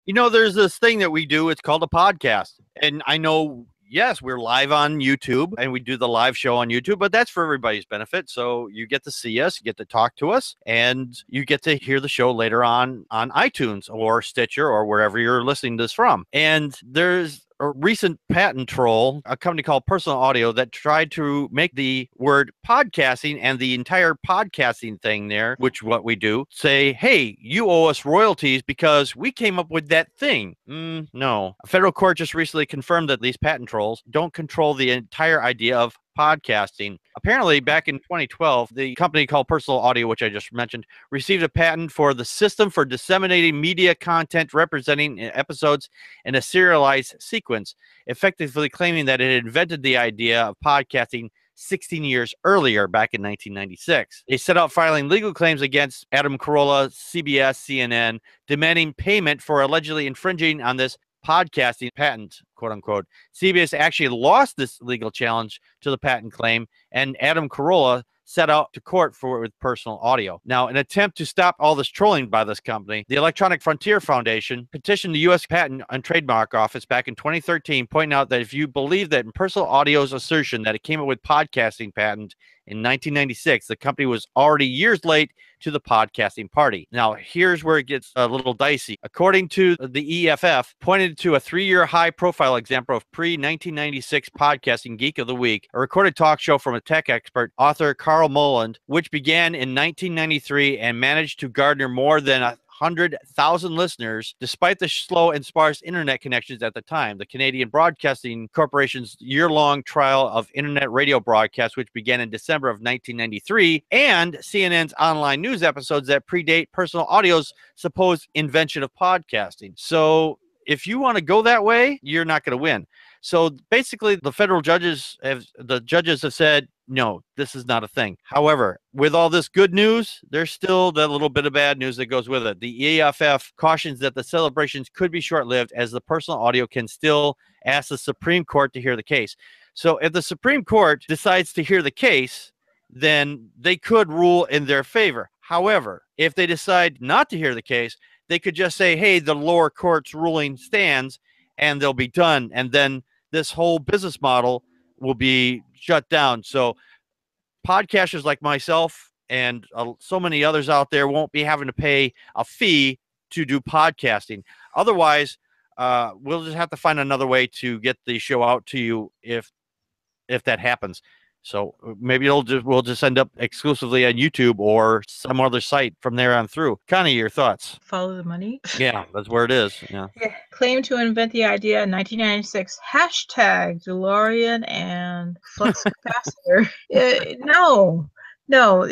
There's this thing that we do. It's called a podcast. And I know, yes, we're live on YouTube and we do the live show on YouTube, but that's for everybody's benefit. So you get to see us, you get to talk to us, and you get to hear the show later on iTunes or Stitcher or wherever you're listening to this from. And there's a recent patent troll, a company called Personal Audio, that tried to make the word podcasting and the entire podcasting thing there, which what we do, say, hey, you owe us royalties because we came up with that thing. No. A federal court just recently confirmed that these patent trolls don't control the entire idea of podcasting. Apparently, back in 2012, the company called Personal Audio, which I just mentioned, received a patent for the system for disseminating media content representing episodes in a serialized sequence, effectively claiming that it invented the idea of podcasting 16 years earlier, back in 1996. They set out filing legal claims against Adam Carolla, CBS, CNN, demanding payment for allegedly infringing on this podcasting patent, quote unquote. CBS actually lost this legal challenge to the patent claim, and Adam Carolla set out to court for it with Personal Audio. Now, in an attempt to stop all this trolling by this company, the Electronic Frontier Foundation petitioned the U.S. Patent and Trademark Office back in 2013, pointing out that if you believe that in Personal Audio's assertion that it came up with podcasting patent in 1996, the company was already years late to the podcasting party. Now, here's where it gets a little dicey. According to the EFF, pointed to a 3-year high-profile example of pre-1996 podcasting Geek of the Week, a recorded talk show from a tech expert, author Carl Moland, which began in 1993 and managed to garner more than 100,000 listeners, despite the slow and sparse internet connections at the time. The Canadian Broadcasting Corporation's year-long trial of internet radio broadcasts, which began in December of 1993, and CNN's online news episodes that predate Personal Audio's supposed invention of podcasting. So if you want to go that way, you're not going to win. So basically, the federal judges have said, no, this is not a thing. However, with all this good news, there's still that little bit of bad news that goes with it. The EFF cautions that the celebrations could be short-lived, as the Personal Audio can still ask the Supreme Court to hear the case. So if the Supreme Court decides to hear the case, then they could rule in their favor. However, if they decide not to hear the case, they could just say, hey, the lower court's ruling stands, and they'll be done. And then this whole business model will be shut down. So podcasters like myself and so many others out there won't be having to pay a fee to do podcasting. Otherwise, we'll just have to find another way to get the show out to you if that happens. So maybe we'll just end up exclusively on YouTube or some other site from there on through. Connie, your thoughts? Follow the money. Yeah, that's where it is. Yeah. Claimed to invent the idea in 1996. Hashtag DeLorean and flux capacitor. No.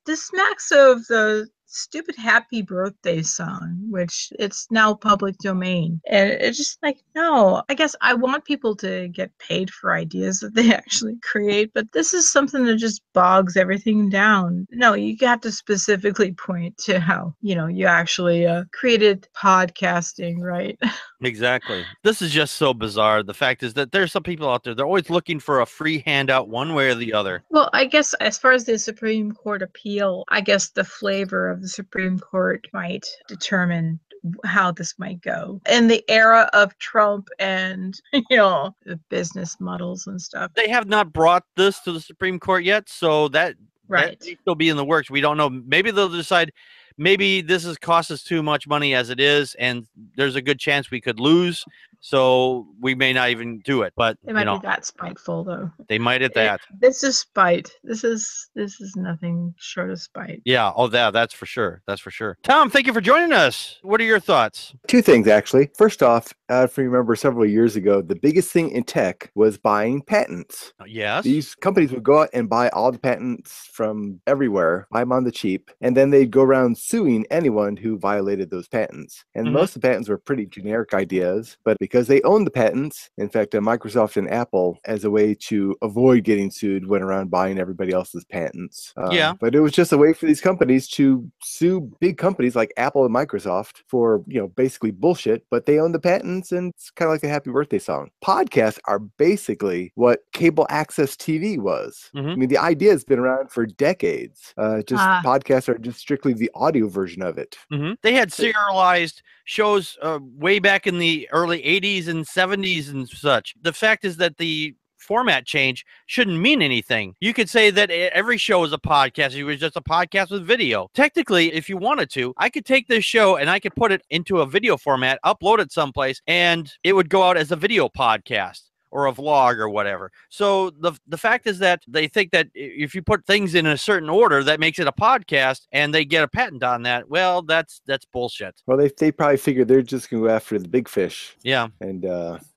This smacks of the stupid happy birthday song, which it's now public domain, and it's just like, no, I guess I want people to get paid for ideas that they actually create, but this is something that just bogs everything down. No, you have to specifically point to how you actually created podcasting, right? Exactly. This is just so bizarre. The fact is that there's some people out there, they're always looking for a free handout one way or the other. Well, I guess as far as the Supreme Court appeal, I guess the flavor of the Supreme Court might determine how this might go in the era of Trump and the business models and stuff. They have not brought this to the Supreme Court yet, so that may still be in the works. We don't know. Maybe they'll decide, maybe this has cost us too much money as it is, and there's a good chance we could lose, so we may not even do it. But they might be that spiteful, though. They might at that. This is spite. This is nothing short of spite. Yeah. Oh, that's for sure. That's for sure. Tom, thank you for joining us. What are your thoughts? Two things, actually. First off, if you remember several years ago, the biggest thing in tech was buying patents. Yes. These companies would go out and buy all the patents from everywhere, buy them on the cheap, and then they'd go around suing anyone who violated those patents. And most of the patents were pretty generic ideas, but because because they own the patents. In fact, Microsoft and Apple, as a way to avoid getting sued, went around buying everybody else's patents. Yeah. But it was just a way for these companies to sue big companies like Apple and Microsoft for, basically bullshit, but they own the patents, and it's kind of like a happy birthday song. Podcasts are basically what cable access TV was. Mhm. I mean, the idea has been around for decades. Podcasts are just strictly the audio version of it. They had serialized shows way back in the early 80s and 70s and such. The fact is that the format change shouldn't mean anything. You could say that every show is a podcast. It was just a podcast with video. Technically, if you wanted to, I could take this show and I could put it into a video format, upload it someplace, and it would go out as a video podcast or a vlog or whatever. So the fact is that they think that if you put things in a certain order, that makes it a podcast, and they get a patent on that. Well, that's bullshit. Well, they probably figured they're just going to go after the big fish. Yeah. And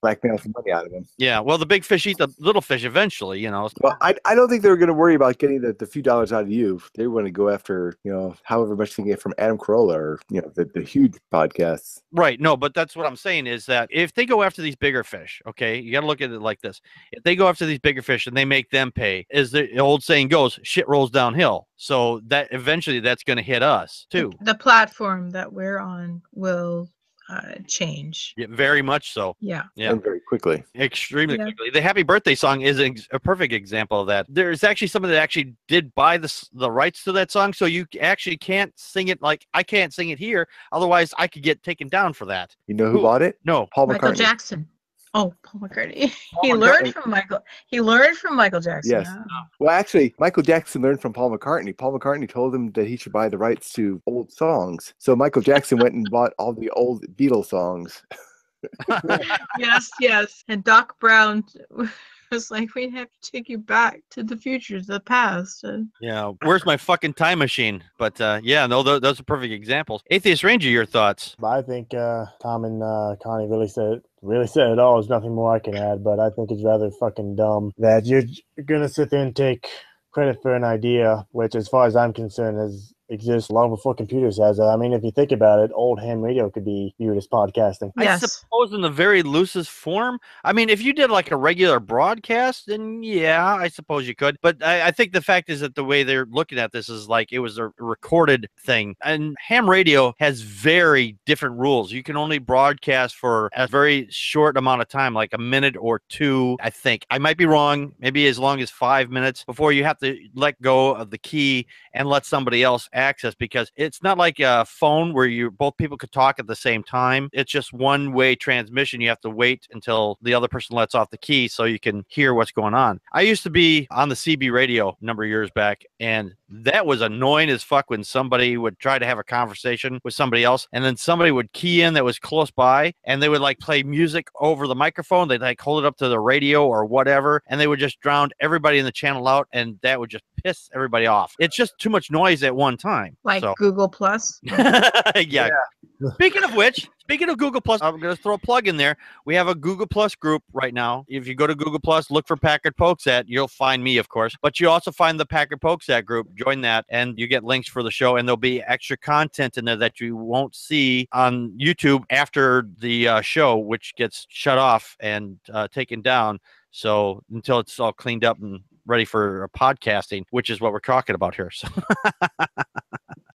blackmail some money out of them. Yeah. Well, the big fish eat the little fish eventually, Well, I don't think they were going to worry about getting the few dollars out of you. They want to go after, however much they can get from Adam Carolla or, the huge podcasts. Right. No, but that's what I'm saying is that if they go after these bigger fish, okay, you got to look at it like this. If they go after these bigger fish and they make them pay, as the old saying goes, shit rolls downhill. So that eventually that's going to hit us too. The platform that we're on will change. Yeah, very much so. Yeah. And very quickly. Extremely quickly. The Happy Birthday song is a perfect example of that. There's actually someone that actually did buy the rights to that song, so you actually can't sing it like I can't sing it here. Otherwise, I could get taken down for that. You know who bought it? No. Paul Michael McCartney. Jackson. Oh, Paul McCartney. He learned from Michael Jackson. Yes. Oh. Well, actually, Michael Jackson learned from Paul McCartney. Paul McCartney told him that he should buy the rights to old songs. So Michael Jackson went and bought all the old Beatles songs. Yes. And Doc Brown was like, we have to take you back to the future, to the past. Yeah. Where's my fucking time machine? But those are perfect examples. Atheist Ranger, your thoughts? I think Tom and Connie really said it all. There's nothing more I can add, but I think it's rather fucking dumb that you're gonna sit there and take credit for an idea, which, as far as I'm concerned, exists long before computers has it. I mean, if you think about it, old ham radio could be viewed as podcasting. Yes. I suppose in the very loosest form. I mean, if you did like a regular broadcast, then yeah, I suppose you could. But I think the fact is that the way they're looking at this is like it was a recorded thing. And ham radio has very different rules. You can only broadcast for a very short amount of time, like a minute or two, I think. I might be wrong, maybe as long as 5 minutes before you have to let go of the key and let somebody else access, because it's not like a phone where both people could talk at the same time. It's just one-way transmission. You have to wait until the other person lets off the key so you can hear what's going on. I used to be on the CB radio a number of years back, and that was annoying as fuck when somebody would try to have a conversation with somebody else, and then somebody would key in that was close by, and they would like play music over the microphone. They'd like hold it up to the radio or whatever, and they would just drown everybody in the channel out, and that would just piss everybody off. It's just too much noise at one time. Like Google Plus. Yeah. Speaking of Google Plus, I'm going to throw a plug in there. We have a Google Plus group right now. If you go to Google Plus, look for Packard Pokesat. You'll find me, of course, but you also find the Packard Pokesat group. Join that, and you get links for the show, and there'll be extra content in there that you won't see on YouTube after the show, which gets shut off and taken down. So until it's all cleaned up and ready for podcasting, which is what we're talking about here. So